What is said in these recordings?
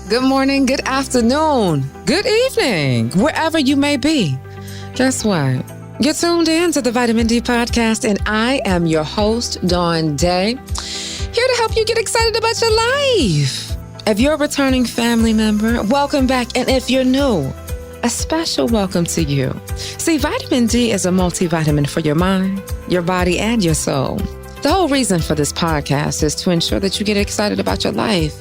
Good morning, good afternoon, good evening, wherever you may be. Guess what? You're tuned in to the Vitamin D podcast, and I am your host, Dawn Dai, here to help you get excited about your life. If you're a returning family member, welcome back. And if you're new, a special welcome to you. See, vitamin D is a multivitamin for your mind, your body, and your soul. The whole reason for this podcast is to ensure that you get excited about your life.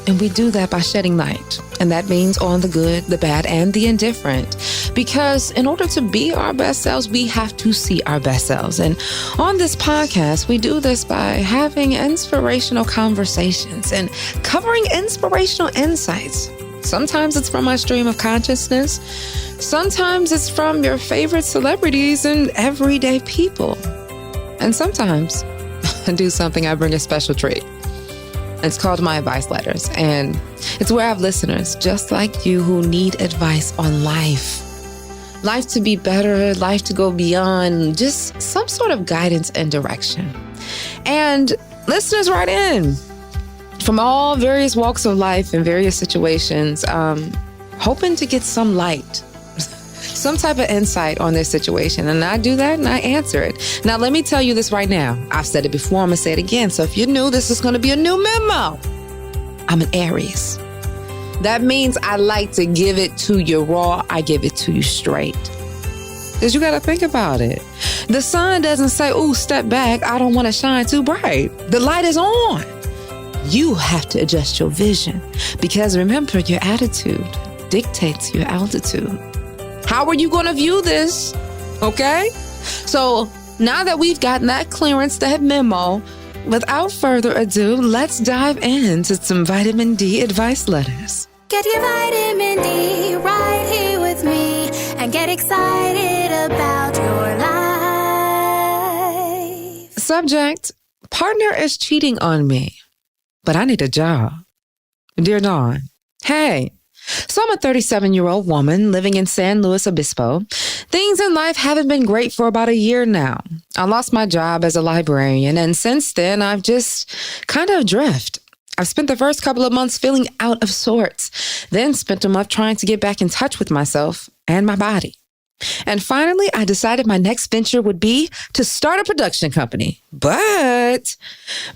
And we do that by shedding light. And that means on the good, the bad, and the indifferent. Because in order to be our best selves, we have to see our best selves. And on this podcast, we do this by having inspirational conversations and covering inspirational insights. Sometimes it's from my stream of consciousness. Sometimes it's from your favorite celebrities and everyday people. And sometimes I do something, I bring a special treat. It's called My Advice Letters, and it's where I have listeners just like you who need advice on life. Life to be better, life to go beyond, just some sort of guidance and direction. And listeners write in from all various walks of life and various situations, hoping to get some light, some type of insight on their situation. And I do that and I answer it. Now, let me tell you this right now. I've said it before. I'm going to say it again. So if you're new, this is going to be a new memo. I'm an Aries. That means I like to give it to you raw. I give it to you straight. Because you got to think about it. The sun doesn't say, ooh, step back. I don't want to shine too bright. The light is on. You have to adjust your vision. Because remember, your attitude dictates your altitude. How are you going to view this? Okay? So now that we've gotten that clearance, that memo, without further ado, let's dive into some vitamin D advice letters. Get your vitamin D right here with me and get excited about your life. Subject, partner is cheating on me, but I need a job. Dear Dawn, hey. So I'm a 37-year-old woman living in San Luis Obispo. Things in life haven't been great for about a year now. I lost my job as a librarian, and since then, I've just kind of drifted. I've spent the first couple of months feeling out of sorts, then spent a month trying to get back in touch with myself and my body. And finally, I decided my next venture would be to start a production company. But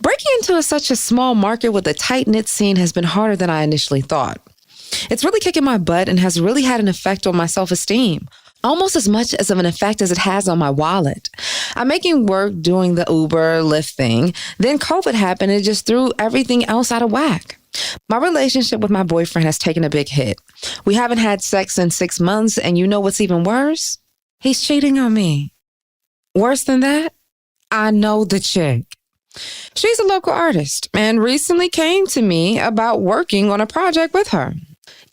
breaking into such a small market with a tight-knit scene has been harder than I initially thought. It's really kicking my butt and has really had an effect on my self-esteem, almost as much as of an effect as it has on my wallet. I'm making work doing the Uber, Lyft thing. Then COVID happened and it just threw everything else out of whack. My relationship with my boyfriend has taken a big hit. We haven't had sex in 6 months, and you know what's even worse? He's cheating on me. Worse than that, I know the chick. She's a local artist and recently came to me about working on a project with her.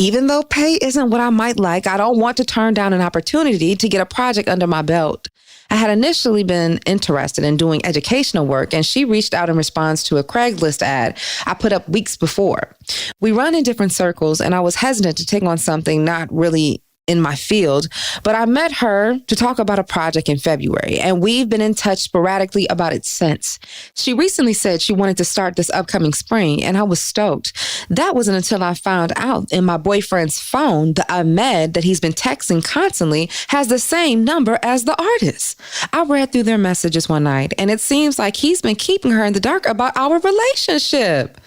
Even though pay isn't what I might like, I don't want to turn down an opportunity to get a project under my belt. I had initially been interested in doing educational work, and she reached out in response to a Craigslist ad I put up weeks before. We run in different circles, and I was hesitant to take on something not really in my field, but I met her to talk about a project in February, and we've been in touch sporadically about it since. She recently said she wanted to start this upcoming spring, and I was stoked. That wasn't until I found out in my boyfriend's phone, the Ahmed that he's been texting constantly has the same number as the artist. I read through their messages one night, and it seems like he's been keeping her in the dark about our relationship.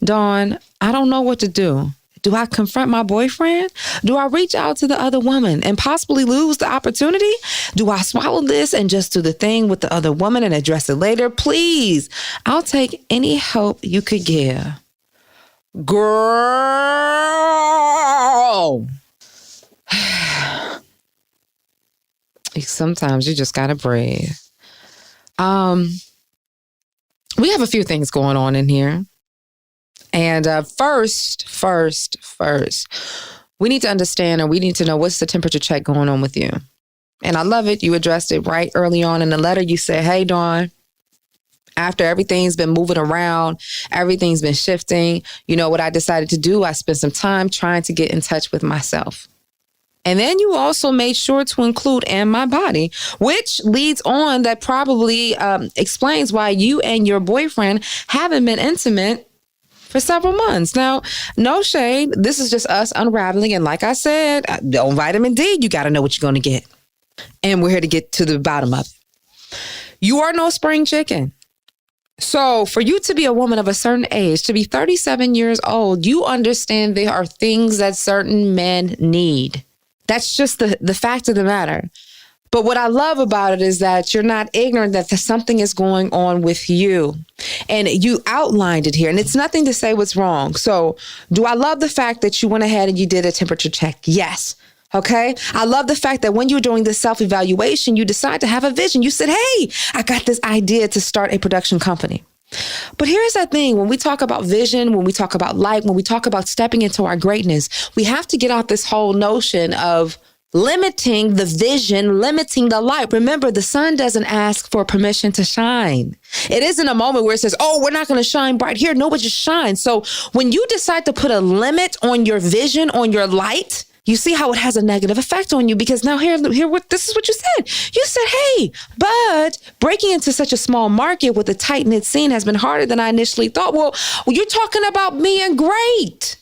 Dawn, I don't know what to do. Do I confront my boyfriend? Do I reach out to the other woman and possibly lose the opportunity? Do I swallow this and just do the thing with the other woman and address it later? Please, I'll take any help you could give. Girl! Sometimes you just gotta breathe. We have a few things going on in here. And first, we need to understand, or we need to know, what's the temperature check going on with you? And I love it. You addressed it right early on in the letter. You said, hey, Dawn, after everything's been moving around, everything's been shifting, you know what I decided to do? I spent some time trying to get in touch with myself. And then you also made sure to include "and my body," which leads on, that probably explains why you and your boyfriend haven't been intimate for several months. Now, no shade. This is just us unraveling. And like I said, on vitamin D, you got to know what you're going to get. And we're here to get to the bottom of it. You are no spring chicken. So for you to be a woman of a certain age, to be 37 years old, you understand there are things that certain men need. That's just the fact of the matter. But what I love about it is that you're not ignorant that something is going on with you. And you outlined it here. And it's nothing to say what's wrong. So do I love the fact that you went ahead and you did a temperature check? Yes. Okay. I love the fact that when you're doing this self-evaluation, you decide to have a vision. You said, hey, I got this idea to start a production company. But here's the thing. When we talk about vision, when we talk about light, when we talk about stepping into our greatness, we have to get off this whole notion of limiting the vision, limiting the light. Remember, the sun doesn't ask for permission to shine. It isn't a moment where it says, oh, we're not going to shine bright here. No, it just shines. So when you decide to put a limit on your vision, on your light, you see how it has a negative effect on you, because now this is what you said. You said, hey, but breaking into such a small market with a tight-knit scene has been harder than I initially thought. Well, you're talking about being great.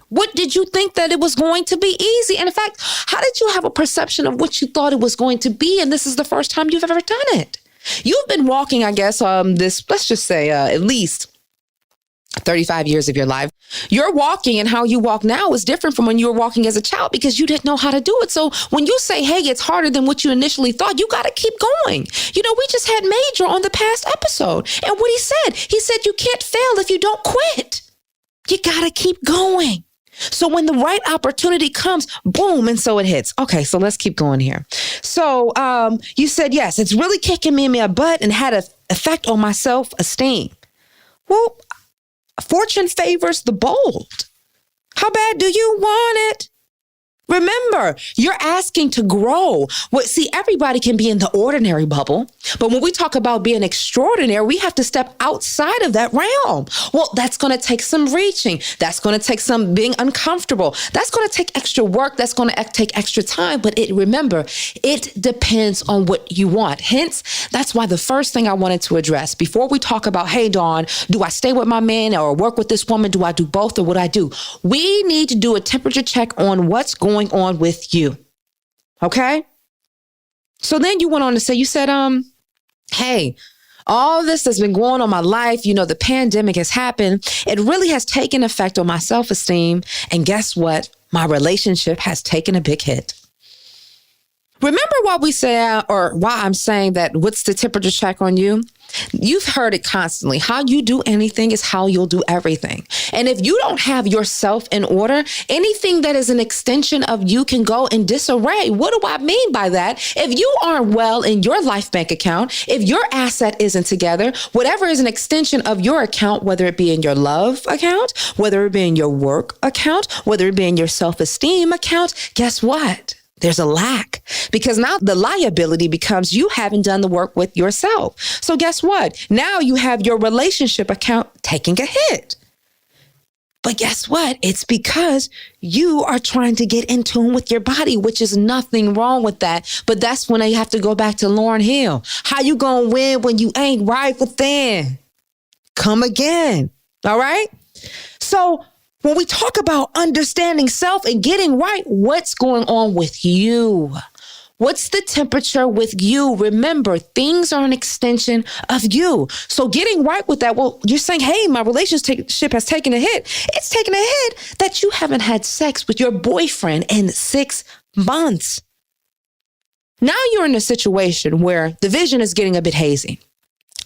What did you think that it was going to be easy? And in fact, how did you have a perception of what you thought it was going to be? And this is the first time you've ever done it. You've been walking, I guess, let's just say at least 35 years of your life. Your walking and how you walk now is different from when you were walking as a child, because you didn't know how to do it. So when you say, hey, it's harder than what you initially thought, you got to keep going. You know, we just had Major on the past episode. And what he said, you can't fail if you don't quit. You got to keep going. So when the right opportunity comes, boom, and so it hits. Okay, so let's keep going here. So you said, yes, it's really kicking me in my butt and had an effect on my self-esteem. Well, fortune favors the bold. How bad do you want it? Remember, you're asking to grow. See, everybody can be in the ordinary bubble, but when we talk about being extraordinary, we have to step outside of that realm. Well, that's going to take some reaching. That's going to take some being uncomfortable. That's going to take extra work. That's going to take extra time. But remember, it depends on what you want. Hence, that's why the first thing I wanted to address before we talk about, hey, Dawn, do I stay with my man or work with this woman? Do I do both, or what I do? We need to do a temperature check on what's going on with you. Okay? So then you went on to say, you said, hey, all this that's been going on in my life, you know, the pandemic has happened. It really has taken effect on my self-esteem. And guess what? My relationship has taken a big hit. Remember why we say, or why I'm saying that what's the temperature check on you? You've heard it constantly. How you do anything is how you'll do everything. And if you don't have yourself in order, anything that is an extension of you can go in disarray. What do I mean by that? If you aren't well in your life bank account, if your asset isn't together, whatever is an extension of your account, whether it be in your love account, whether it be in your work account, whether it be in your self-esteem account, guess what? There's a lack, because now the liability becomes you haven't done the work with yourself. So guess what? Now you have your relationship account taking a hit. But guess what? It's because you are trying to get in tune with your body, which is nothing wrong with that. But that's when I have to go back to Lauryn Hill. How you gonna win when you ain't right within? Come again. All right? So when we talk about understanding self and getting right, what's going on with you? What's the temperature with you? Remember, things are an extension of you. So getting right with that, well, you're saying, hey, my relationship has taken a hit. It's taken a hit that you haven't had sex with your boyfriend in 6 months. Now you're in a situation where the vision is getting a bit hazy.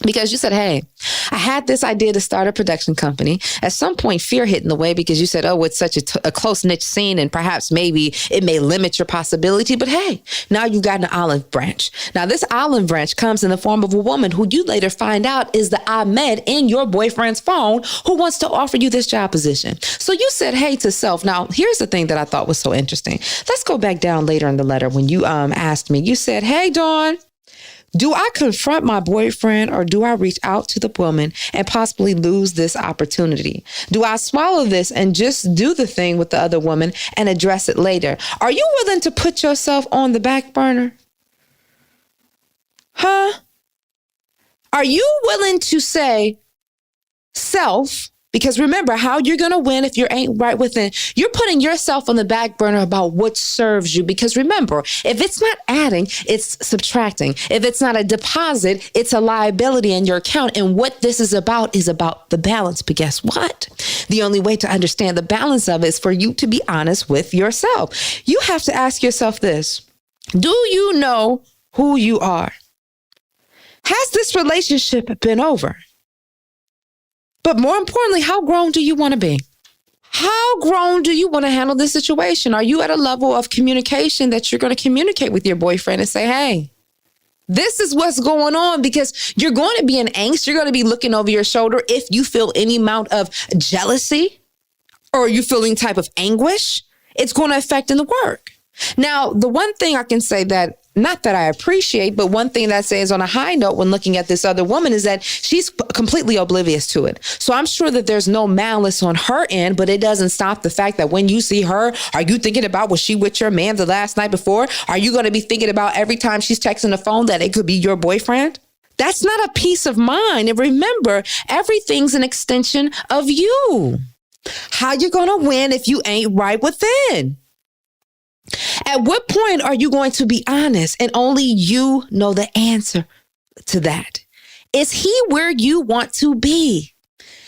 Because you said, hey, I had this idea to start a production company. At some point, fear hit in the way because you said, oh, it's such a close-knit scene and perhaps maybe it may limit your possibility. But hey, now you've got an olive branch. Now, this olive branch comes in the form of a woman who you later find out is the Ahmed in your boyfriend's phone who wants to offer you this job position. So you said, hey, to self. Now, here's the thing that I thought was so interesting. Let's go back down later in the letter when you asked me. You said, hey, Dawn, do I confront my boyfriend or do I reach out to the woman and possibly lose this opportunity? Do I swallow this and just do the thing with the other woman and address it later? Are you willing to put yourself on the back burner? Huh? Are you willing to say self, Because remember, how you're going to win if you ain't right within. You're putting yourself on the back burner about what serves you. Because remember, if it's not adding, it's subtracting. If it's not a deposit, it's a liability in your account. And what this is about the balance. But guess what? The only way to understand the balance of it is for you to be honest with yourself. You have to ask yourself this. Do you know who you are? Has this relationship been over? But more importantly, how grown do you want to be? How grown do you want to handle this situation? Are you at a level of communication that you're going to communicate with your boyfriend and say, hey, this is what's going on? Because you're going to be in angst. You're going to be looking over your shoulder if you feel any amount of jealousy or you feeling type of anguish. It's going to affect in the work. Now, the one thing I can say that, not that I appreciate, but one thing that says on a high note when looking at this other woman is that she's completely oblivious to it. So I'm sure that there's no malice on her end, but it doesn't stop the fact that when you see her, are you thinking about, was she with your man the last night before? Are you going to be thinking about every time she's texting the phone that it could be your boyfriend? That's not a peace of mind. And remember, everything's an extension of you. How you going to win if you ain't right within? At what point are you going to be honest? And only you know the answer to that. Is he where you want to be?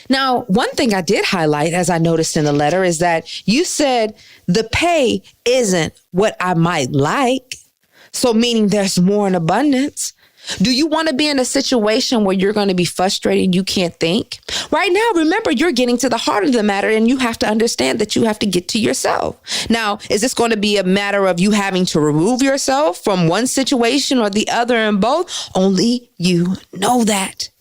Now, one thing I did highlight, as I noticed in the letter, is that you said the pay isn't what I might like. So meaning there's more in abundance. Do you want to be in a situation where you're going to be frustrated and you can't think? Right now, remember, you're getting to the heart of the matter and you have to understand that you have to get to yourself. Now, is this going to be a matter of you having to remove yourself from one situation or the other in both? Only you know that.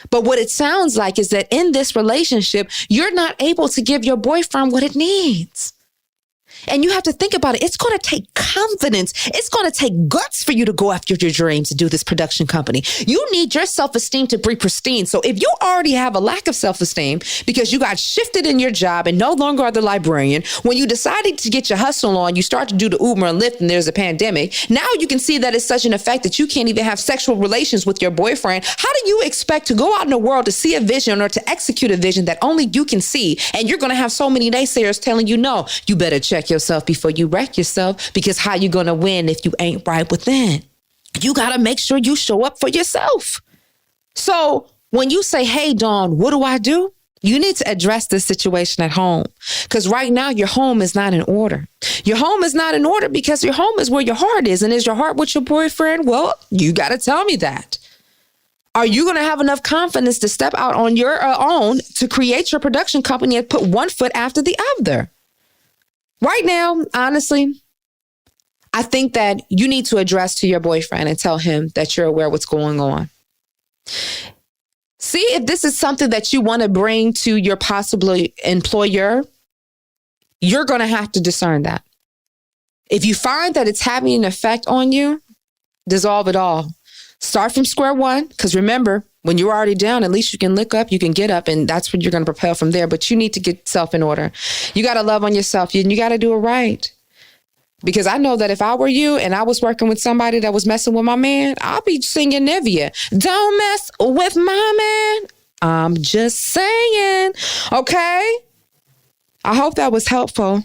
But what it sounds like is that in this relationship, you're not able to give your boyfriend what it needs. And you have to think about it. It's going to take confidence. It's going to take guts for you to go after your dreams to do this production company. You need your self-esteem to be pristine. So if you already have a lack of self-esteem because you got shifted in your job and no longer are the librarian, when you decided to get your hustle on, you start to do the Uber and Lyft and there's a pandemic. Now you can see that it's such an effect that you can't even have sexual relations with your boyfriend. How do you expect to go out in the world to see a vision or to execute a vision that only you can see? And you're going to have so many naysayers telling you, no, you better check yourself before you wreck yourself, because how you going to win if you ain't right within? You got to make sure you show up for yourself. So when you say, hey, Dawn, what do I do? You need to address this situation at home, because right now your home is not in order. Your home is not in order because your home is where your heart is. And is your heart with your boyfriend? Well, you got to tell me that. Are you going to have enough confidence to step out on your own to create your production company and put one foot after the other? Right now, honestly, I think that you need to address to your boyfriend and tell him that you're aware of what's going on. See if this is something that you want to bring to your possible employer. You're going to have to discern that. If you find that it's having an effect on you, dissolve it all. Start from square one, because remember, when you're already down, at least you can look up, you can get up, and that's when you're going to propel from there. But you need to get self in order. You got to love on yourself, and you got to do it right. Because I know that if I were you and I was working with somebody that was messing with my man, I'll be singing Nivea. Don't mess with my man. I'm just saying. Okay? I hope that was helpful.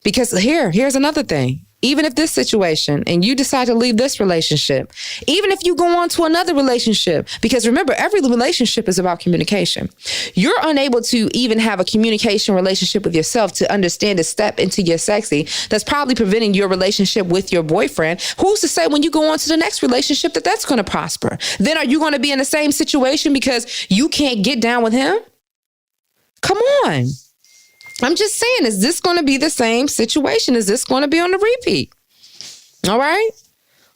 Because here's another thing. Even if this situation and you decide to leave this relationship, even if you go on to another relationship, because remember, every relationship is about communication. You're unable to even have a communication relationship with yourself to understand to step into your sexy. That's probably preventing your relationship with your boyfriend. Who's to say when you go on to the next relationship that that's going to prosper? Then are you going to be in the same situation because you can't get down with him? Come on. I'm just saying, is this going to be the same situation? Is this going to be on the repeat? All right.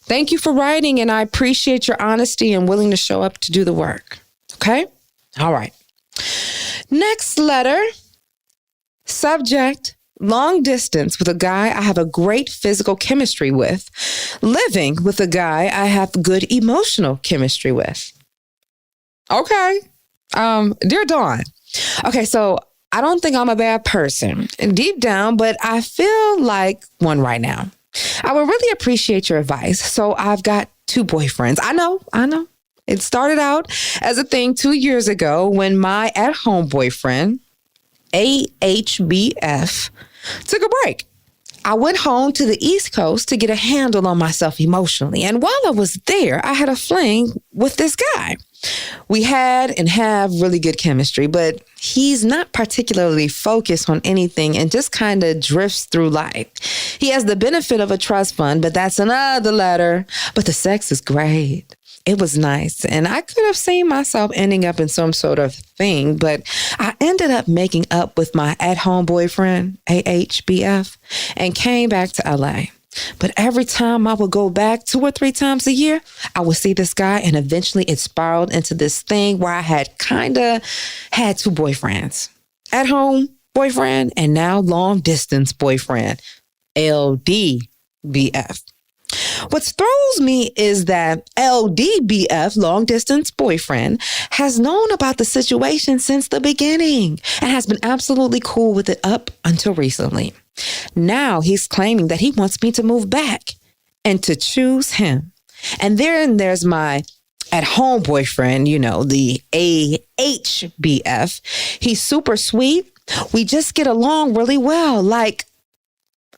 Thank you for writing, and I appreciate your honesty and willing to show up to do the work. Okay. All right. Next letter. Subject: long distance with a guy I have a great physical chemistry with. Living with a guy I have good emotional chemistry with. Okay. Dear Dawn. Okay. So I don't think I'm a bad person deep down, but I feel like one right now. I would really appreciate your advice. So I've got 2 boyfriends. I know. It started out as a thing 2 years ago when my at-home boyfriend, AHBF, took a break. I went home to the East Coast to get a handle on myself emotionally. And while I was there, I had a fling with this guy. We had and have really good chemistry, but he's not particularly focused on anything and just kind of drifts through life. He has the benefit of a trust fund, but that's another letter. But the sex is great. It was nice. And I could have seen myself ending up in some sort of thing, but I ended up making up with my at-home boyfriend, AHBF, and came back to LA. But every time I would go back 2 or 3 times a year, I would see this guy, and eventually it spiraled into this thing where I had kind of had 2 boyfriends. At-home boyfriend and now long-distance boyfriend, LDBF. What throws me is that LDBF, long distance boyfriend, has known about the situation since the beginning and has been absolutely cool with it up until recently. Now he's claiming that he wants me to move back and to choose him. And then there's my at-home boyfriend, the AHBF. He's super sweet. We just get along really well. Like,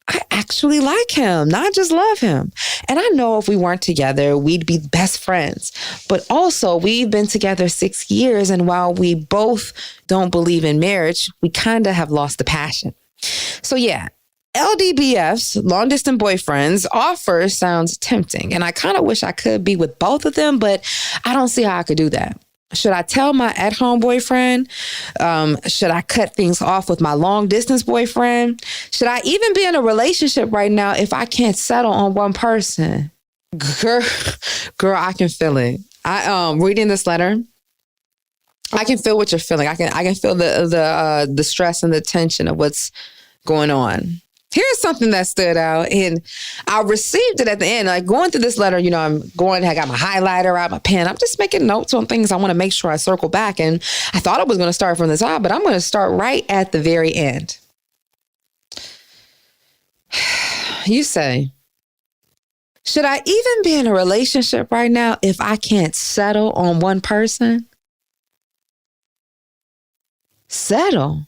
I actually like him, not just love him. And I know if we weren't together, we'd be best friends. But also, we've been together 6 years. And while we both don't believe in marriage, we kind of have lost the passion. So yeah, LDBF's long distance boyfriend's offer sounds tempting. And I kind of wish I could be with both of them, but I don't see how I could do that. Should I tell my at-home boyfriend? Should I cut things off with my long-distance boyfriend? Should I even be in a relationship right now if I can't settle on one person? Girl, I can feel it. Reading this letter, I can feel what you're feeling. I can feel the stress and the tension of what's going on. Here's something that stood out, and I received it at the end. Like going through this letter, I got my highlighter out, my pen. I'm just making notes on things I want to make sure I circle back. And I thought I was going to start from the top, but I'm going to start right at the very end. You say, should I even be in a relationship right now if I can't settle on one person? Settle?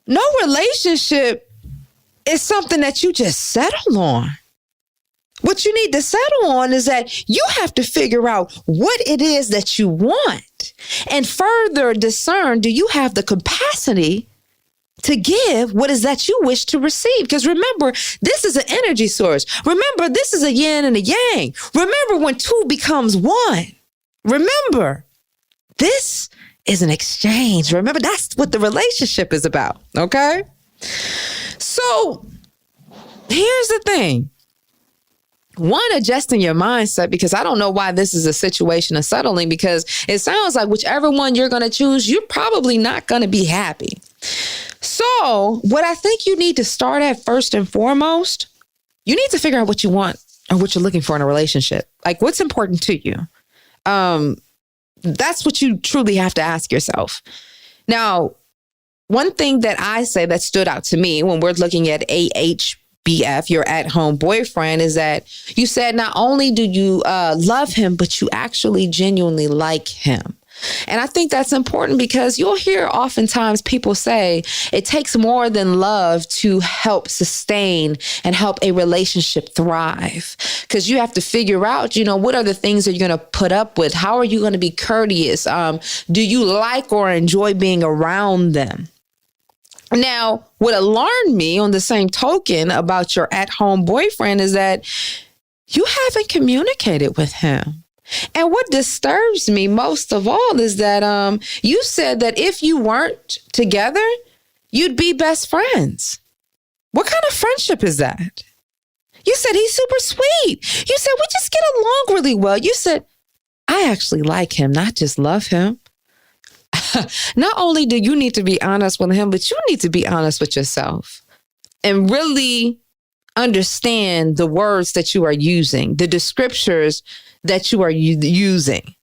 No relationship is something that you just settle on. What you need to settle on is that you have to figure out what it is that you want and further discern, do you have the capacity to give what is that you wish to receive? Because remember, this is an energy source. Remember, this is a yin and a yang. Remember when 2 becomes 1. Remember, this is an exchange. Remember, that's what the relationship is about, okay? So here's the thing. 1, adjusting your mindset, because I don't know why this is a situation of settling, because it sounds like whichever one you're going to choose, you're probably not going to be happy. So what I think you need to start at first and foremost, you need to figure out what you want or what you're looking for in a relationship. Like, what's important to you? That's what you truly have to ask yourself. Now, one thing that I say that stood out to me when we're looking at AHBF, your at-home boyfriend, is that you said not only do you love him, but you actually genuinely like him. And I think that's important because you'll hear oftentimes people say it takes more than love to help sustain and help a relationship thrive. Because you have to figure out, what are the things that you're going to put up with? How are you going to be courteous? Do you like or enjoy being around them? Now, what alarmed me on the same token about your at-home boyfriend is that you haven't communicated with him. And what disturbs me most of all is that you said that if you weren't together, you'd be best friends. What kind of friendship is that? You said he's super sweet. You said we just get along really well. You said, I actually like him, not just love him. Not only do you need to be honest with him, but you need to be honest with yourself and really understand the words that you are using, the descriptors that you are using.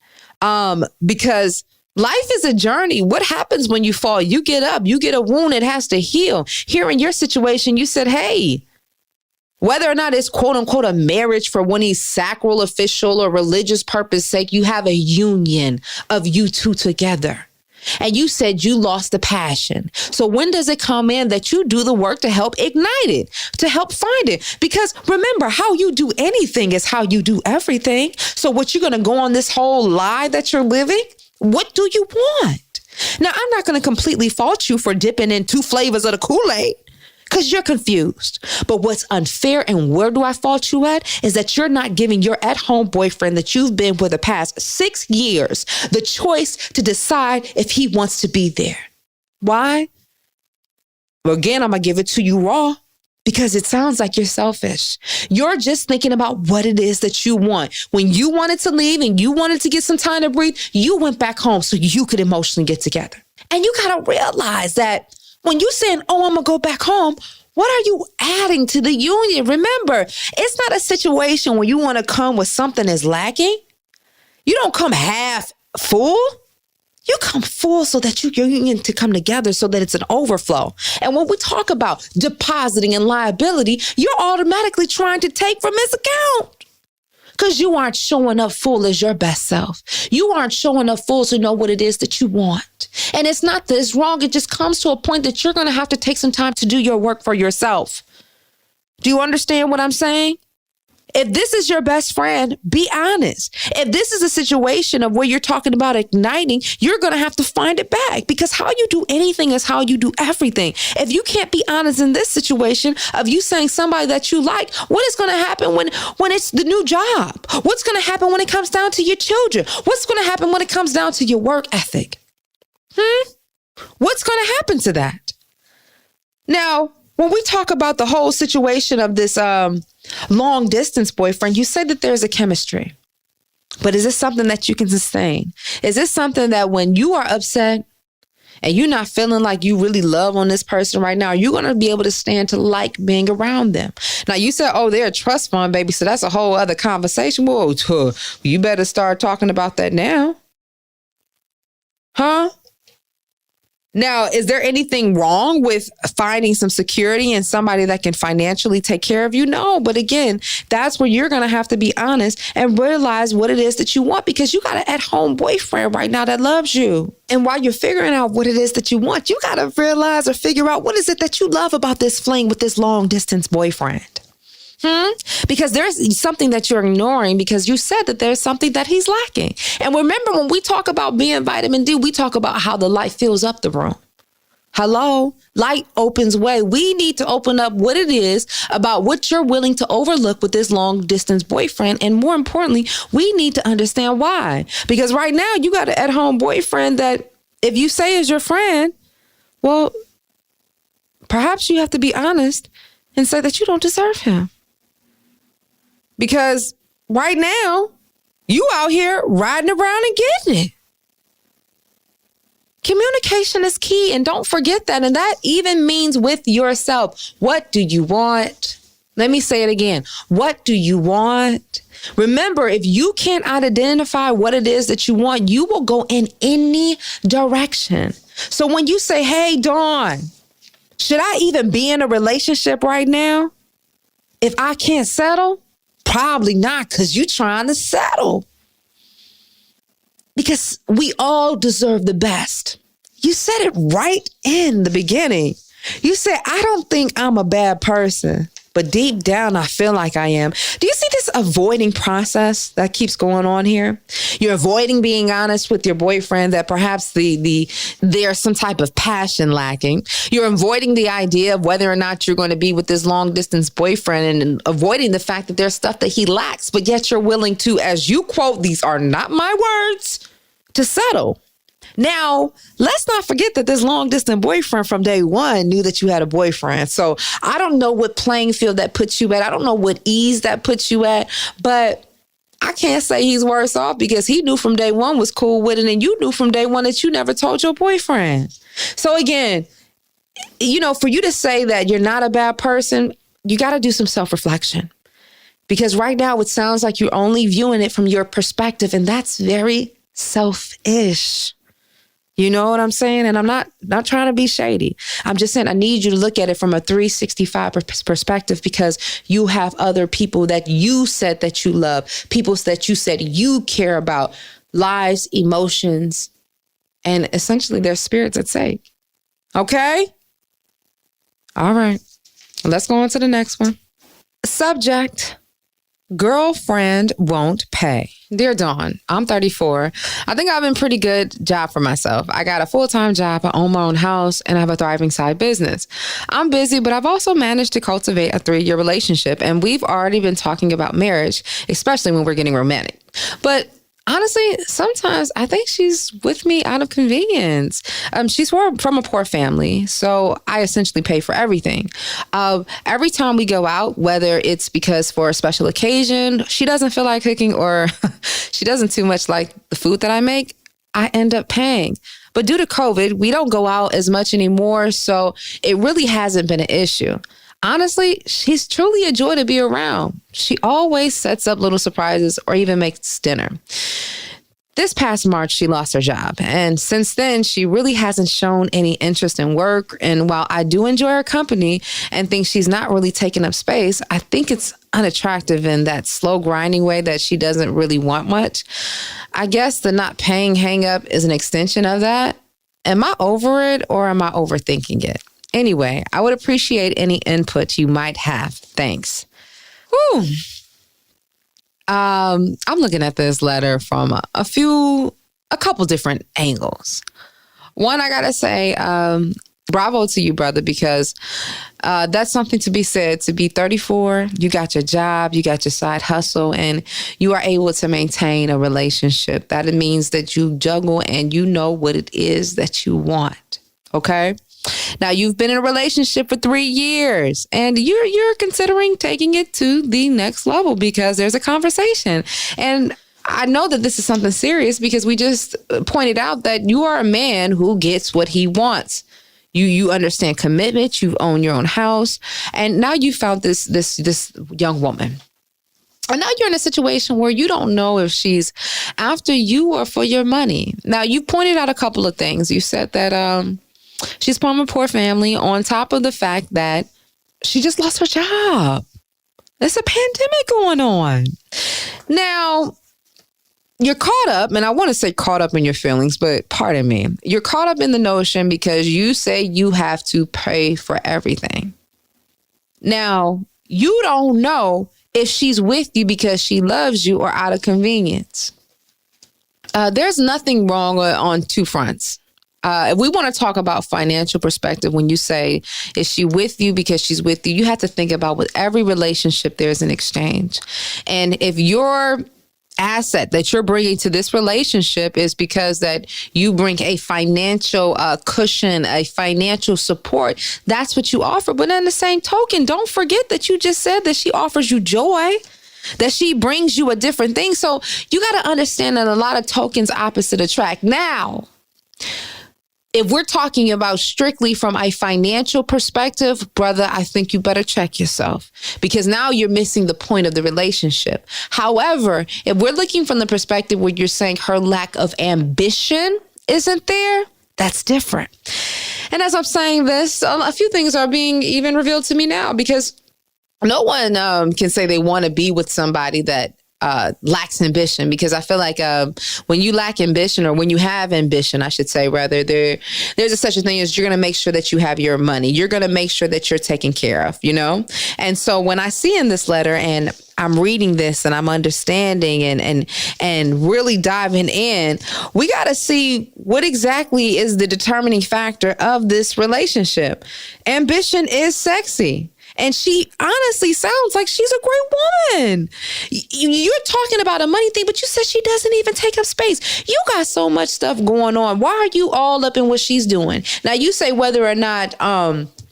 Because life is a journey. What happens when you fall? You get up, you get a wound, it has to heal. Here in your situation, you said, hey, Whether or not it's quote unquote a marriage for any sacral, official, or religious purpose sake, you have a union of you two together. And you said you lost the passion. So when does it come in that you do the work to help ignite it, to help find it? Because remember, how you do anything is how you do everything. So what, you're going to go on this whole lie that you're living? What do you want? Now, I'm not going to completely fault you for dipping in 2 flavors of the Kool-Aid, because you're confused. But what's unfair, and where do I fault you at, is that you're not giving your at-home boyfriend that you've been for the past 6 years the choice to decide if he wants to be there. Why? Well, again, I'm going to give it to you raw, because it sounds like you're selfish. You're just thinking about what it is that you want. When you wanted to leave and you wanted to get some time to breathe, you went back home so you could emotionally get together. And you got to realize that when you're saying, oh, I'm going to go back home, what are you adding to the union? Remember, it's not a situation where you want to come with something that's lacking. You don't come half full. You come full so that your union to come together so that it's an overflow. And when we talk about depositing and liability, you're automatically trying to take from his account. Because you aren't showing up full as your best self. You aren't showing up full to know what it is that you want. And it's not that it's wrong. It just comes to a point that you're going to have to take some time to do your work for yourself. Do you understand what I'm saying? If this is your best friend, be honest. If this is a situation of where you're talking about igniting, you're going to have to find it back, because how you do anything is how you do everything. If you can't be honest in this situation of you saying somebody that you like, what is going to happen when it's the new job? What's going to happen when it comes down to your children? What's going to happen when it comes down to your work ethic? What's going to happen to that? Now, when we talk about the whole situation of this long distance boyfriend, you said that there's a chemistry. But is this something that you can sustain? Is this something that when you are upset and you're not feeling like you really love on this person right now, you're going to be able to stand to like being around them? Now, you said, oh, they're a trust fund, baby. So that's a whole other conversation. Whoa, you better start talking about that now. Huh? Now, is there anything wrong with finding some security in somebody that can financially take care of you? No. But again, that's where you're going to have to be honest and realize what it is that you want, because you got an at-home boyfriend right now that loves you. And while you're figuring out what it is that you want, you got to realize or figure out what is it that you love about this fling with this long distance boyfriend. Because there's something that you're ignoring, because you said that there's something that he's lacking. And remember, when we talk about being vitamin D, we talk about how the light fills up the room. Hello? Light opens way. We need to open up what it is about what you're willing to overlook with this long distance boyfriend. And more importantly, we need to understand why. Because right now you got an at-home boyfriend that if you say is your friend, well, perhaps you have to be honest and say that you don't deserve him. Because right now, you out here riding around and getting it. Communication is key, and don't forget that. And that even means with yourself. What do you want? Let me say it again. What do you want? Remember, if you can't identify what it is that you want, you will go in any direction. So when you say, hey, Dawn, should I even be in a relationship right now if I can't settle? Probably not, because you're trying to settle. Because we all deserve the best. You said it right in the beginning. You said, I don't think I'm a bad person, but deep down, I feel like I am. Do you see this avoiding process that keeps going on here? You're avoiding being honest with your boyfriend that perhaps there's some type of passion lacking. You're avoiding the idea of whether or not you're going to be with this long distance boyfriend, and avoiding the fact that there's stuff that he lacks, but yet you're willing to, as you quote, these are not my words, to settle. Now, let's not forget that this long distance boyfriend from day one knew that you had a boyfriend. So I don't know what playing field that puts you at. I don't know what ease that puts you at, but I can't say he's worse off, because he knew from day one was cool with it. And you knew from day one that you never told your boyfriend. So again, for you to say that you're not a bad person, you got to do some self-reflection, because right now it sounds like you're only viewing it from your perspective, and that's very selfish. You know what I'm saying? And I'm not trying to be shady. I'm just saying I need you to look at it from a 365 perspective, because you have other people that you said that you love, people that you said you care about, lives, emotions, and essentially their spirits at stake. Okay? All right. Let's go on to the next one. Subject: girlfriend won't pay. Dear Dawn, I'm 34. I think I have a pretty good job for myself. I got a full-time job, I own my own house, and I have a thriving side business. I'm busy, but I've also managed to cultivate a 3-year relationship, and we've already been talking about marriage, especially when we're getting romantic. But honestly, sometimes I think she's with me out of convenience. She's from a poor family, so I essentially pay for everything. Every time we go out, whether it's because for a special occasion, she doesn't feel like cooking, or she doesn't too much like the food that I make, I end up paying. But due to COVID, we don't go out as much anymore, so it really hasn't been an issue. Honestly, she's truly a joy to be around. She always sets up little surprises or even makes dinner. This past March, she lost her job. And since then, she really hasn't shown any interest in work. And while I do enjoy her company and think she's not really taking up space, I think it's unattractive in that slow grinding way that she doesn't really want much. I guess the not paying hang up is an extension of that. Am I over it, or am I overthinking it? Anyway, I would appreciate any input you might have. Thanks. Whew. I'm looking at this letter from a couple different angles. One, I gotta say, bravo to you, brother, because that's something to be said. To be 34, you got your job, you got your side hustle, and you are able to maintain a relationship. That it means that you juggle and you know what it is that you want. Okay? Now, you've been in a relationship for 3 years, and you're considering taking it to the next level because there's a conversation. And I know that this is something serious because we just pointed out that you are a man who gets what he wants. You understand commitment. You own your own house, and now you found this young woman. And now you're in a situation where you don't know if she's after you or for your money. Now, you pointed out a couple of things. You said that she's from a poor family, on top of the fact that she just lost her job. There's a pandemic going on. Now, you're caught up, and I want to say caught up in your feelings, but pardon me. You're caught up in the notion because you say you have to pay for everything. Now, you don't know if she's with you because she loves you or out of convenience. There's nothing wrong on two fronts. If we want to talk about financial perspective, when you say, is she with you because she's with you, you have to think about with every relationship, there's an exchange. And if your asset that you're bringing to this relationship is because that you bring a financial cushion, a financial support, that's what you offer. But in the same token, don't forget that you just said that she offers you joy, that she brings you a different thing. So you got to understand that a lot of tokens opposite attract. Now, if we're talking about strictly from a financial perspective, brother, I think you better check yourself, because now you're missing the point of the relationship. However, if we're looking from the perspective where you're saying her lack of ambition isn't there, that's different. And as I'm saying this, a few things are being even revealed to me now, because no one can say they want to be with somebody that lacks ambition, because I feel like when you lack ambition, or when you have ambition, I should say, rather, there's a such a thing as you're going to make sure that you have your money. You're going to make sure that you're taken care of, you know? And so when I see in this letter and I'm reading this and I'm understanding and really diving in, we got to see what exactly is the determining factor of this relationship. Ambition is sexy. And she honestly sounds like she's a great woman. You're talking about a money thing, but you said she doesn't even take up space. You got so much stuff going on. Why are you all up in what she's doing? Now, you say whether or not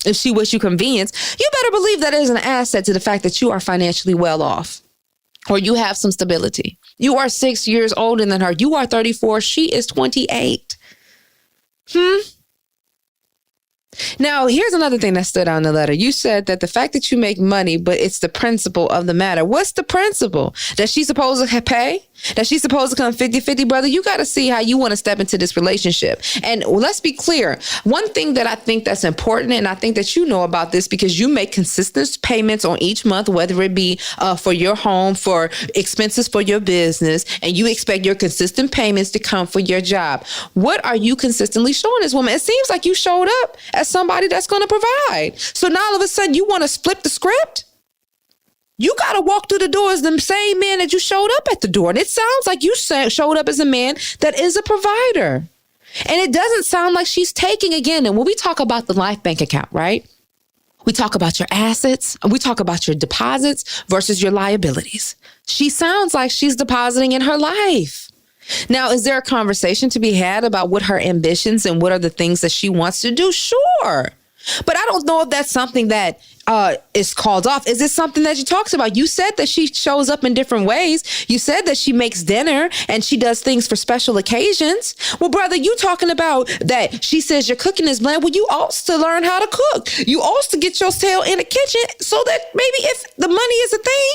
if she wishes you convenience, you better believe that is an asset to the fact that you are financially well off, or you have some stability. You are 6 years older than her. You are 34. She is 28. Now, here's another thing that stood out in the letter. You said that the fact that you make money, but it's the principle of the matter. What's the principle? That she's supposed to pay? that she's supposed to come 50-50, brother, you got to see how you want to step into this relationship. And let's be clear. One thing that I think that's important, and I think that you know about this because you make consistent payments on each month, whether it be for your home, for expenses for your business, and you expect your consistent payments to come for your job. What are you consistently showing this woman? It seems like you showed up as somebody that's going to provide. So now all of a sudden you want to flip the script? You got to walk through the door as the same man that you showed up at the door. And it sounds like you showed up as a man that is a provider. And it doesn't sound like she's taking again. And when we talk about the life bank account, right? We talk about your assets. We talk about your deposits versus your liabilities. She sounds like she's depositing in her life. Now, is there a conversation to be had about what her ambitions and what are the things that she wants to do? Sure. But I don't know if that's something that is called off. Is this something that she talks about? You said that she shows up in different ways. You said that she makes dinner and she does things for special occasions. Well, brother, you talking about that she says your cooking is bland. Well, you also learn how to cook. You also get your tail in the kitchen so that maybe if the money is a thing,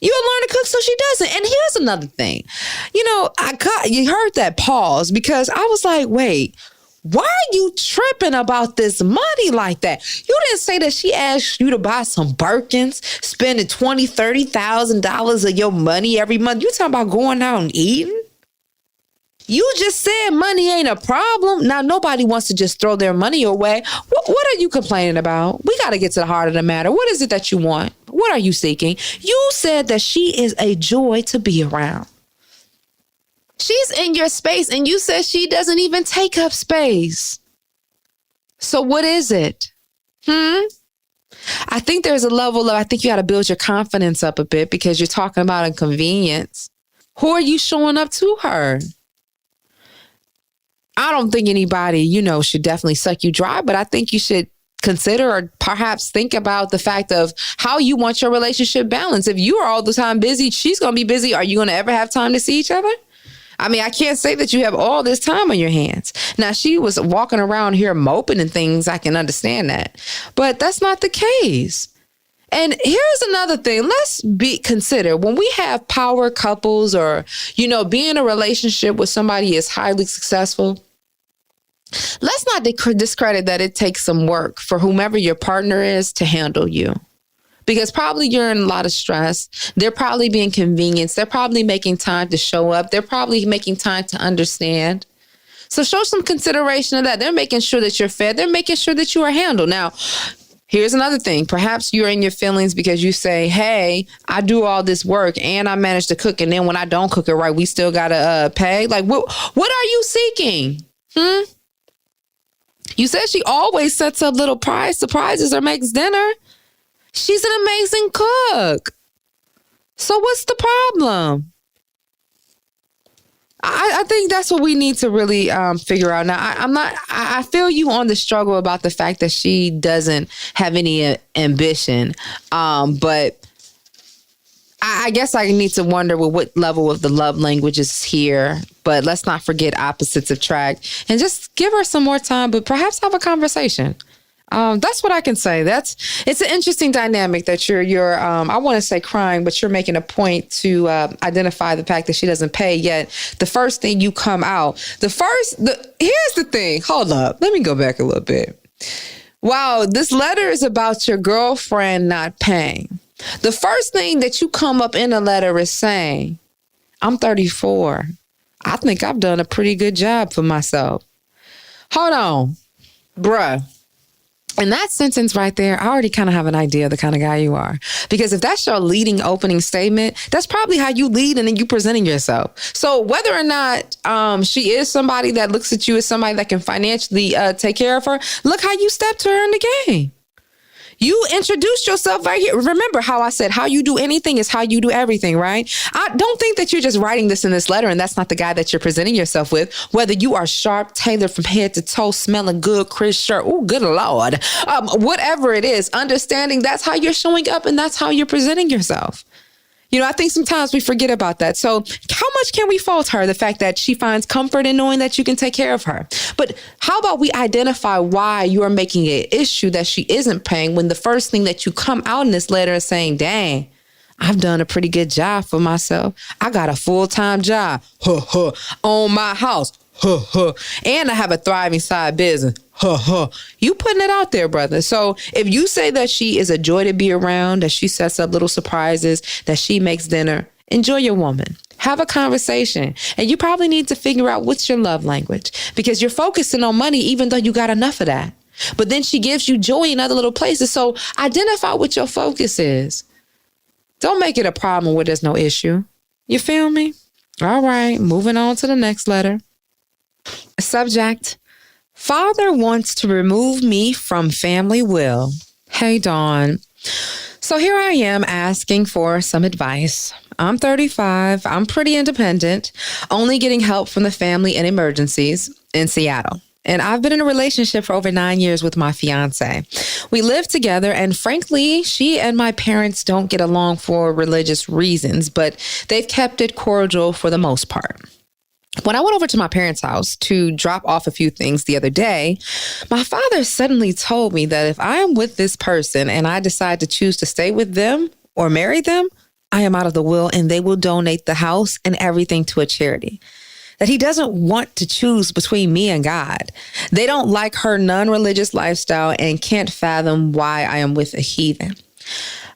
you'll learn to cook so she doesn't. And here's another thing. You heard that pause because I was like, wait, why are you tripping about this money like that? You didn't say that she asked you to buy some Birkins, spending $20,000, $30,000 of your money every month. You talking about going out and eating? You just said money ain't a problem. Now, nobody wants to just throw their money away. What are you complaining about? We got to get to the heart of the matter. What is it that you want? What are you seeking? You said that she is a joy to be around. She's in your space and you said she doesn't even take up space. So what is it? I think there's a level of, I think you got to build your confidence up a bit because you're talking about inconvenience. Who are you showing up to her? I don't think anybody, should definitely suck you dry, but I think you should consider or perhaps think about the fact of how you want your relationship balanced. If you are all the time busy, she's going to be busy. Are you going to ever have time to see each other? I mean, I can't say that you have all this time on your hands. Now, she was walking around here moping and things. I can understand that. But that's not the case. And here's another thing. Let's consider when we have power couples or, be in a relationship with somebody is highly successful. Let's not discredit that it takes some work for whomever your partner is to handle you. Because probably you're in a lot of stress. They're probably being convenienced. They're probably making time to show up. They're probably making time to understand. So show some consideration of that. They're making sure that you're fed. They're making sure that you are handled. Now, here's another thing. Perhaps you're in your feelings because you say, hey, I do all this work and I manage to cook. And then when I don't cook it right, we still got to pay. Like, what are you seeking? You said she always sets up little surprises or makes dinner. She's an amazing cook. So what's the problem? I think that's what we need to really figure out. Now, I feel you on the struggle about the fact that she doesn't have any ambition. But I guess I need to wonder what level of the love language is here. But let's not forget opposites attract and just give her some more time, but perhaps have a conversation. That's what I can say. It's an interesting dynamic that you're I want to say crying, but you're making a point to identify the fact that she doesn't pay yet. The first thing you come out, here's the thing. Hold up. Let me go back a little bit. Wow. This letter is about your girlfriend not paying. The first thing that you come up in the letter is saying, I'm 34. I think I've done a pretty good job for myself. Hold on, bruh. In that sentence right there, I already kind of have an idea of the kind of guy you are. Because if that's your leading opening statement, that's probably how you lead and then you presenting yourself. So whether or not she is somebody that looks at you as somebody that can financially take care of her, look how you step to her in the game. You introduced yourself right here. Remember how I said how you do anything is how you do everything, right? I don't think that you're just writing this in this letter and that's not the guy that you're presenting yourself with. Whether you are sharp, tailored from head to toe, smelling good, crisp shirt. Oh, good Lord. Whatever it is, understanding that's how you're showing up and that's how you're presenting yourself. I think sometimes we forget about that. So how much can we fault her? The fact that she finds comfort in knowing that you can take care of her. But how about we identify why you are making an issue that she isn't paying when the first thing that you come out in this letter is saying, dang, I've done a pretty good job for myself. I got a full-time job, own my house, and I have a thriving side business, You putting it out there, brother. So if you say that she is a joy to be around, that she sets up little surprises, that she makes dinner, enjoy your woman. Have a conversation. And you probably need to figure out what's your love language, because you're focusing on money even though you got enough of that. But then she gives you joy in other little places. So identify what your focus is. Don't make it a problem where there's no issue. You feel me? All right, moving on to the next letter. Subject: Father wants to remove me from family will. Hey, Dawn. So here I am asking for some advice. I'm 35. I'm pretty independent, only getting help from the family in emergencies in Seattle. And I've been in a relationship for over 9 years with my fiance. We live together, and frankly, she and my parents don't get along for religious reasons, but they've kept it cordial for the most part. When I went over to my parents' house to drop off a few things the other day, my father suddenly told me that if I am with this person and I decide to choose to stay with them or marry them, I am out of the will and they will donate the house and everything to a charity. That he doesn't want to choose between me and God. They don't like her non-religious lifestyle and can't fathom why I am with a heathen.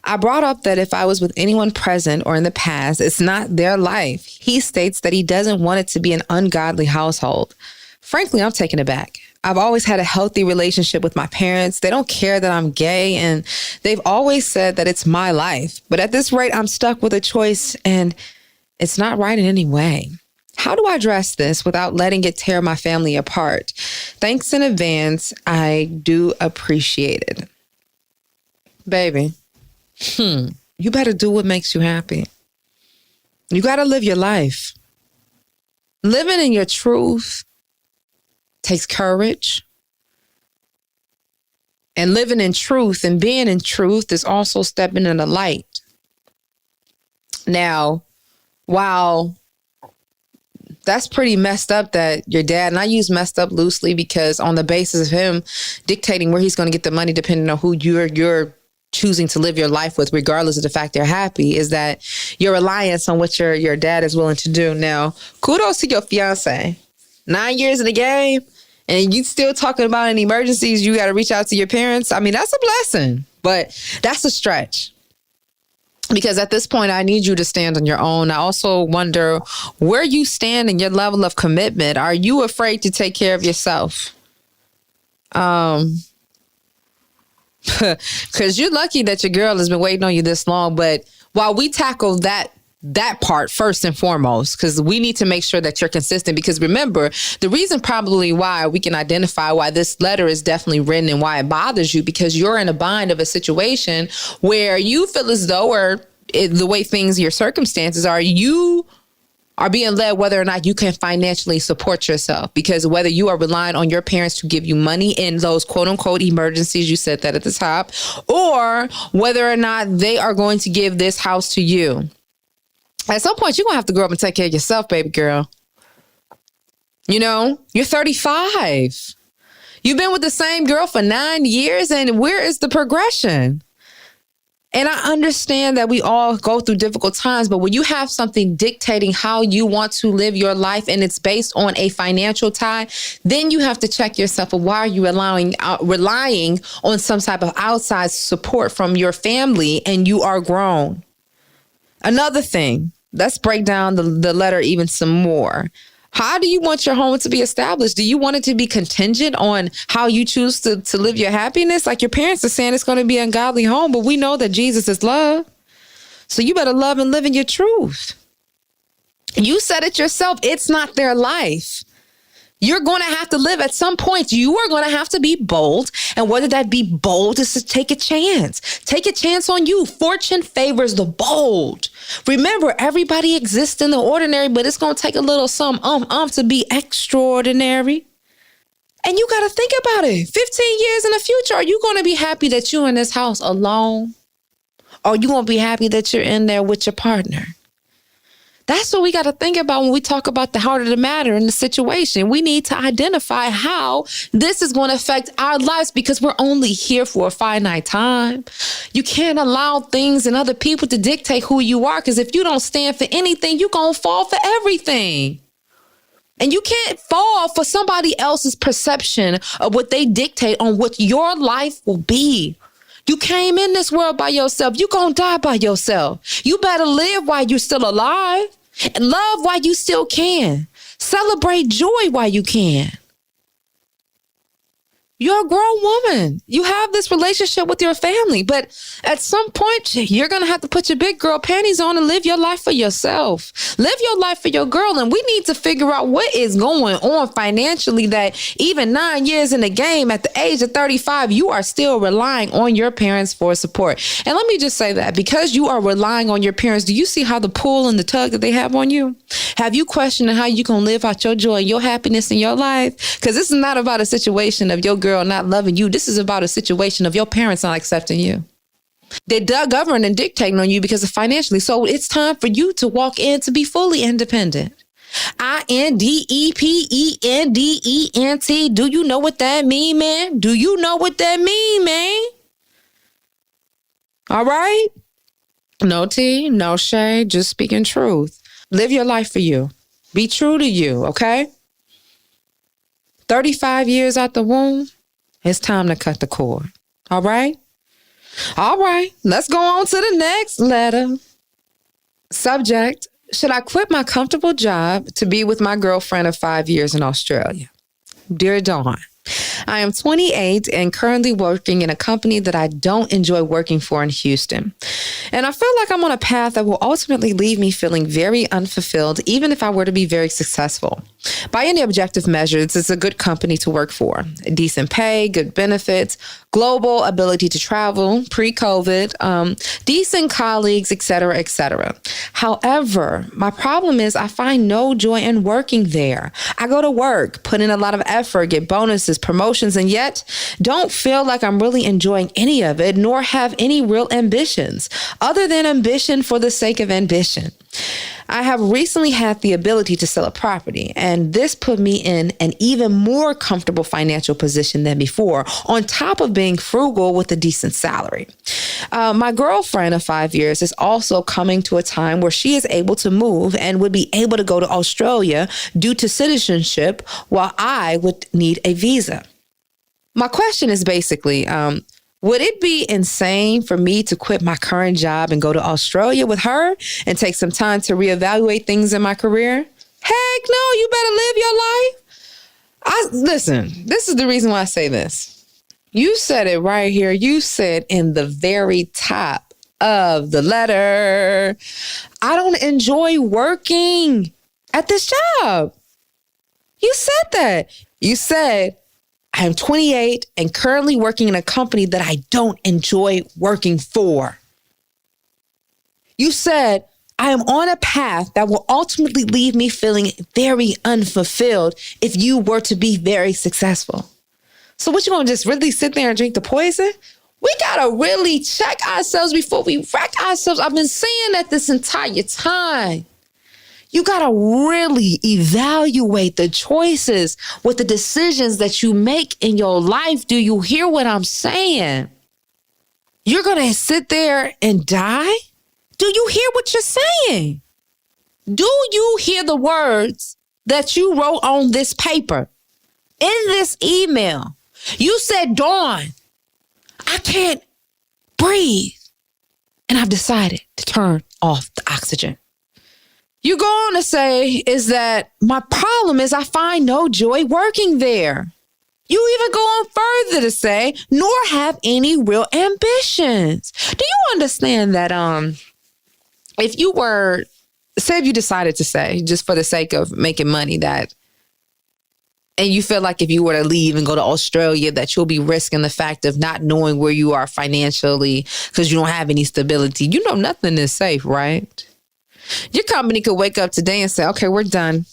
I brought up that if I was with anyone present or in the past, it's not their life. He states that he doesn't want it to be an ungodly household. Frankly, I'm taken aback. I've always had a healthy relationship with my parents. They don't care that I'm gay, and they've always said that it's my life. But at this rate, I'm stuck with a choice, and it's not right in any way. How do I address this without letting it tear my family apart? Thanks in advance. I do appreciate it. Baby, you better do what makes you happy. You got to live your life. Living in your truth takes courage. And living in truth and being in truth is also stepping in the light. Now, while that's pretty messed up that your dad, and I use messed up loosely because on the basis of him dictating where he's going to get the money depending on who you're choosing to live your life with, regardless of the fact they're happy, is that your reliance on what your dad is willing to do. Now, kudos to your fiance. 9 years in the game, and you still talking about in emergencies, you got to reach out to your parents. I mean, that's a blessing, but that's a stretch. Because at this point, I need you to stand on your own. I also wonder where you stand in your level of commitment. Are you afraid to take care of yourself? Because you're lucky that your girl has been waiting on you this long. But while we tackle that part first and foremost, because we need to make sure that you're consistent. Because remember, the reason probably why we can identify why this letter is definitely written and why it bothers you, because you're in a bind of a situation where you feel as though, or the way things, your circumstances are, you are being led whether or not you can financially support yourself. Because whether you are relying on your parents to give you money in those quote unquote emergencies, you said that at the top, or whether or not they are going to give this house to you. At some point, you're going to have to grow up and take care of yourself, baby girl. You know, you're 35. You've been with the same girl for 9 years, and where is the progression? And I understand that we all go through difficult times, but when you have something dictating how you want to live your life and it's based on a financial tie, then you have to check yourself. Why are you relying on some type of outside support from your family and you are grown? Another thing, let's break down the letter even some more. How do you want your home to be established? Do you want it to be contingent on how you choose to live your happiness? Like your parents are saying it's going to be an ungodly home, but we know that Jesus is love. So you better love and live in your truth. You said it yourself. It's not their life. You're going to have to live at some point. You are going to have to be bold. And whether that be bold is to take a chance. Take a chance on you. Fortune favors the bold. Remember, everybody exists in the ordinary, but it's going to take a little some to be extraordinary. And you got to think about it. 15 years in the future, are you going to be happy that you're in this house alone? Or are you going to be happy that you're in there with your partner? That's what we got to think about when we talk about the heart of the matter in the situation. We need to identify how this is going to affect our lives because we're only here for a finite time. You can't allow things and other people to dictate who you are, because if you don't stand for anything, you're going to fall for everything. And you can't fall for somebody else's perception of what they dictate on what your life will be. You came in this world by yourself. You're going to die by yourself. You better live while you're still alive and love while you still can. Celebrate joy while you can. You're a grown woman. You have this relationship with your family, but at some point, you're going to have to put your big girl panties on and live your life for yourself. Live your life for your girl. And we need to figure out what is going on financially that even 9 years in the game, at the age of 35, you are still relying on your parents for support. And let me just say that because you are relying on your parents, do you see how the pull and the tug that they have on you? Have you questioned how you can live out your joy and your happiness in your life? Because this is not about a situation of your girl not loving you. This is about a situation of your parents not accepting you. They're governed and dictating on you because of financially. So it's time for you to walk in to be fully independent. INDEPENDENT. Do you know what that mean, man? Do you know what that mean, man? All right. No tea, no shade, just speaking truth. Live your life for you. Be true to you, okay? 35 years out the womb, it's time to cut the cord. All right? All right. Let's go on to the next letter. Subject: should I quit my comfortable job to be with my girlfriend of 5 years in Australia? Dear Dawn, I am 28 and currently working in a company that I don't enjoy working for in Houston. And I feel like I'm on a path that will ultimately leave me feeling very unfulfilled, even if I were to be very successful. By any objective measures, it's a good company to work for. Decent pay, good benefits, global ability to travel, pre-COVID, decent colleagues, et cetera, et cetera. However, my problem is I find no joy in working there. I go to work, put in a lot of effort, get bonuses, promotions, and yet don't feel like I'm really enjoying any of it, nor have any real ambitions, other than ambition for the sake of ambition. I have recently had the ability to sell a property, and this put me in an even more comfortable financial position than before, on top of being frugal with a decent salary. My girlfriend of 5 years is also coming to a time where she is able to move and would be able to go to Australia due to citizenship, while I would need a visa. My question is basically, would it be insane for me to quit my current job and go to Australia with her and take some time to reevaluate things in my career? Heck no, you better live your life. Listen, this is the reason why I say this. You said it right here. You said in the very top of the letter, I don't enjoy working at this job. You said that. You said, I am 28 and currently working in a company that I don't enjoy working for. You said, I am on a path that will ultimately leave me feeling very unfulfilled if you were to be very successful. So what, you gonna just really sit there and drink the poison? We gotta really check ourselves before we wreck ourselves. I've been saying that this entire time. You got to really evaluate the choices with the decisions that you make in your life. Do you hear what I'm saying? You're going to sit there and die? Do you hear what you're saying? Do you hear the words that you wrote on this paper? In this email, you said, Dawn, I can't breathe. And I've decided to turn off the oxygen. You go on to say is that my problem is I find no joy working there. You even go on further to say, nor have any real ambitions. Do you understand that if you were, say if you decided to say, just for the sake of making money, that, and you feel like if you were to leave and go to Australia, that you'll be risking the fact of not knowing where you are financially because you don't have any stability. You know nothing is safe, right? Your company could wake up today and say, okay, we're done.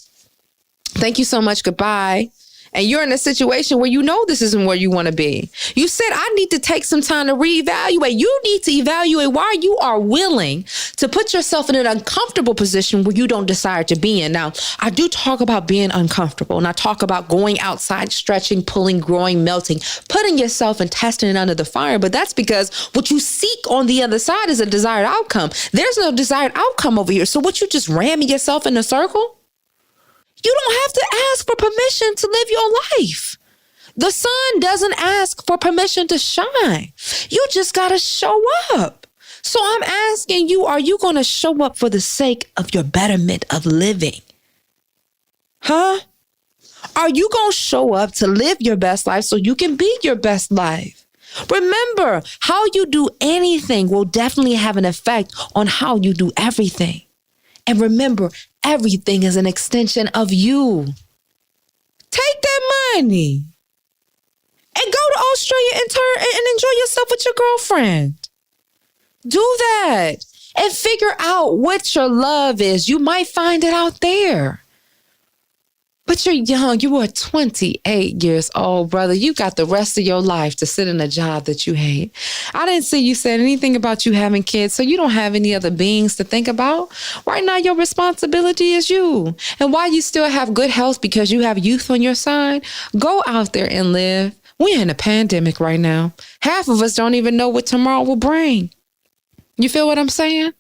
Thank you so much. Goodbye. and you're in a situation where you know this isn't where you want to be. You said, I need to take some time to reevaluate. You need to evaluate why you are willing to put yourself in an uncomfortable position where you don't desire to be in. Now, I do talk about being uncomfortable, and I talk about going outside, stretching, pulling, growing, melting, putting yourself and testing it under the fire. But that's because what you seek on the other side is a desired outcome. There's no desired outcome over here. So what, you just ramming yourself in a circle? You don't have to ask for permission to live your life. The sun doesn't ask for permission to shine. You just got to show up. So I'm asking you, are you going to show up for the sake of your betterment of living? Huh? Are you going to show up to live your best life so you can be your best life? Remember, how you do anything will definitely have an effect on how you do everything. And remember, everything is an extension of you. Take that money and go to Australia and enjoy yourself with your girlfriend. Do that and figure out what your love is. You might find it out there. But you're young. You are 28 years old, brother. You got the rest of your life to sit in a job that you hate. I didn't see you said anything about you having kids, so you don't have any other beings to think about. Right now, your responsibility is you. And while you still have good health because you have youth on your side, go out there and live. We're in a pandemic right now. Half of us don't even know what tomorrow will bring. You feel what I'm saying?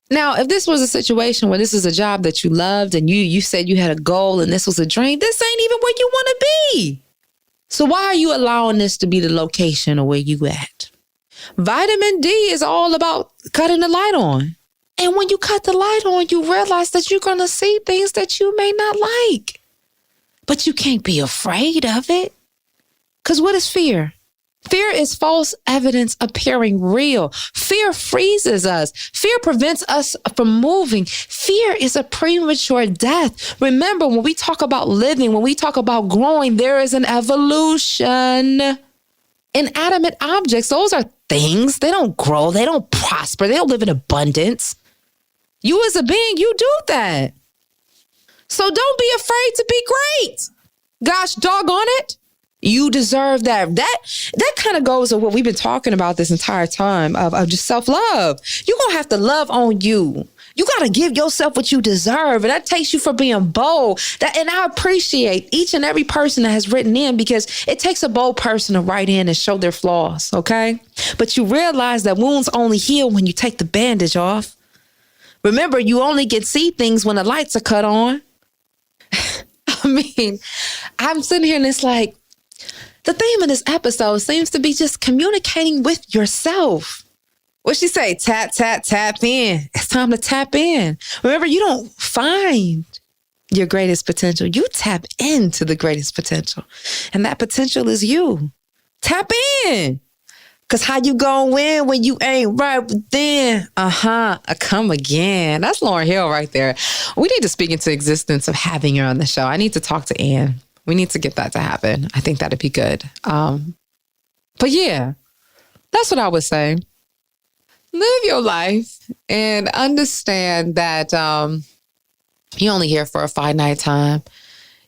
Now, if this was a situation where this is a job that you loved and you said you had a goal and this was a dream, this ain't even where you want to be. So why are you allowing this to be the location of where you at? Vitamin D is all about cutting the light on. And when you cut the light on, you realize that you're going to see things that you may not like. But you can't be afraid of it. Because what is fear? Fear is false evidence appearing real. Fear freezes us. Fear prevents us from moving. Fear is a premature death. Remember, when we talk about living, when we talk about growing, there is an evolution. Inanimate objects, those are things. They don't grow. They don't prosper. They don't live in abundance. You as a being, you do that. So don't be afraid to be great. Gosh, doggone it. You deserve that. That kind of goes with what we've been talking about this entire time of just self-love. You're going to have to love on you. You got to give yourself what you deserve. And that takes you for being bold. And I appreciate each and every person that has written in, because it takes a bold person to write in and show their flaws. Okay. But you realize that wounds only heal when you take the bandage off. Remember, you only can see things when the lights are cut on. I mean, I'm sitting here and it's like, the theme of this episode seems to be just communicating with yourself. What she say? Tap, tap, tap in. It's time to tap in. Remember, you don't find your greatest potential. You tap into the greatest potential. And that potential is you. Tap in. Because how you gonna win when you ain't right within? I come again. That's Lauryn Hill right there. We need to speak into existence of having her on the show. I need to talk to Ann. We need to get that to happen. I think that'd be good. But yeah, that's what I would say. Live your life and understand that you're only here for a finite time.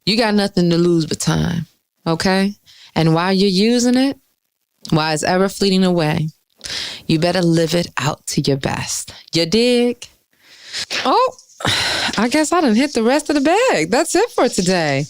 You got nothing to lose but time, okay? And while you're using it, while it's ever fleeting away, you better live it out to your best. You dig? Oh, I guess I done hit the rest of the bag. That's it for today.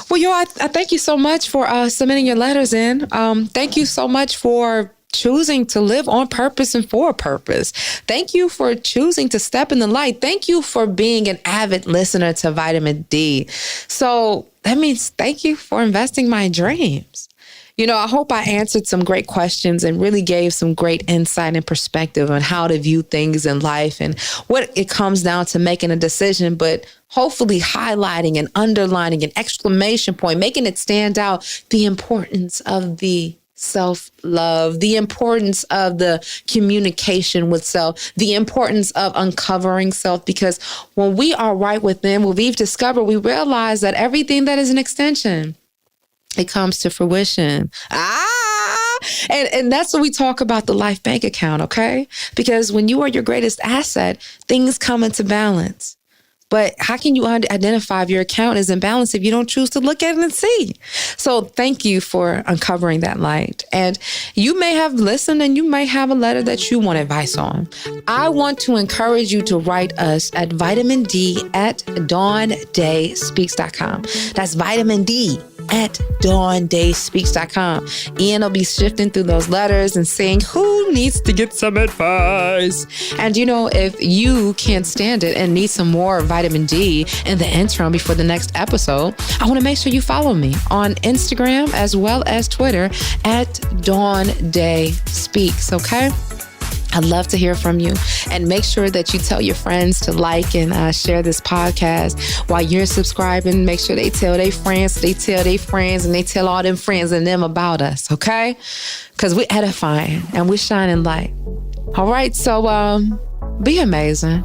Well, yo, I thank you so much for submitting your letters in. Thank you so much for choosing to live on purpose and for a purpose. Thank you for choosing to step in the light. Thank you for being an avid listener to Vitamin D. So that means thank you for investing my dreams. You know, I hope I answered some great questions and really gave some great insight and perspective on how to view things in life and what it comes down to making a decision, but hopefully highlighting and underlining an exclamation point, making it stand out, the importance of the self-love, the importance of the communication with self, the importance of uncovering self, because when we are right within, what we've discovered, we realize that everything that is an extension, it comes to fruition. And that's what we talk about, the life bank account, okay? Because when you are your greatest asset, things come into balance. But how can you identify if your account is imbalanced if you don't choose to look at it and see? So thank you for uncovering that light. And you may have listened and you might have a letter that you want advice on. I want to encourage you to write us at VitaminD@DawnDaiSpeaks.com. That's VitaminD@DawnDaiSpeaks.com. Ian will be shifting through those letters and saying, who needs to get some advice? And if you can't stand it and need some more vitamin D in the interim before the next episode, I want to make sure you follow me on Instagram as well as Twitter at Dawn Dai Speaks, okay? I'd love to hear from you. And make sure that you tell your friends to like and share this podcast. While you're subscribing, make sure they tell their friends, and they tell all them friends and them about us, okay? Because we're edifying and we're shining light. All right, so be amazing.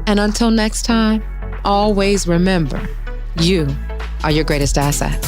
And until next time, always remember, you are your greatest asset.